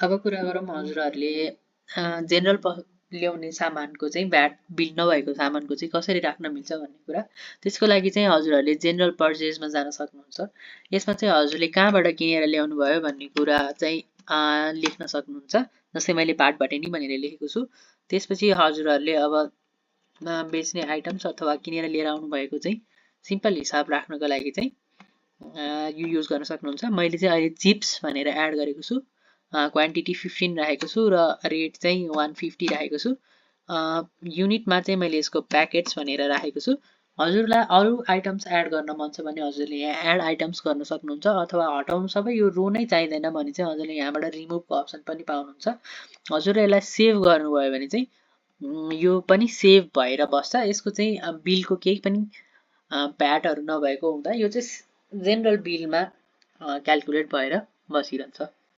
अब कुरा गरौँ हजुरहरूले जेनरल ल्याउने सामानको चाहिँ भ्याट बिल नभएको सामानको चाहिँ कसरी राख्न मिल्छ भन्ने कुरा। त्यसको लागि चाहिँ हजुरहरूले जेनरल पर्चेजमा जान सक्नुहुन्छ। यसमा चाहिँ हजुरले कहाँबाट किनेर ल्याउनु भयो भन्ने कुरा चाहिँ लेख्न सक्नुहुन्छ। जस्तै मैले भाटभटेनी भनेर लेखेको छु। त्यसपछि हजुरहरूले अब बेच्ने आइटम्स अथवा किनेर लिएर आउनु भएको चाहिँ सिम्पल हिसाब राख्नको लागि चाहिँ यो युज गर्न सक्नुहुन्छ। मैले चाहिँ अहिले चिप्स भनेर एड गरेको छु। क्वान्टिटी 15 राखेको छु र रेट चाहिँ 150 राखेको छु। युनिटमा चाहिँ मैले यसको प्याकेट्स भनेर राखेको छु। हजुरलाई अरू आइटम्स एड गर्न मन छ भने हजुरले यहाँ एड आइटम्स गर्न सक्नुहुन्छ, अथवा हटाउनु सबै यो रो नै चाहिँदैन भने चाहिँ हजुरले यहाँबाट रिमुभको अप्सन पनि पाउनुहुन्छ। हजुरले यसलाई सेभ गर्नुभयो भने चाहिँ यो पनि सेभ भएर बस्छ। यसको चाहिँ बिलको केही पनि भ्याटहरू नभएको हुँदा यो चाहिँ जेनरल बिलमा क्यालकुलेट भएर बसिरहन्छ।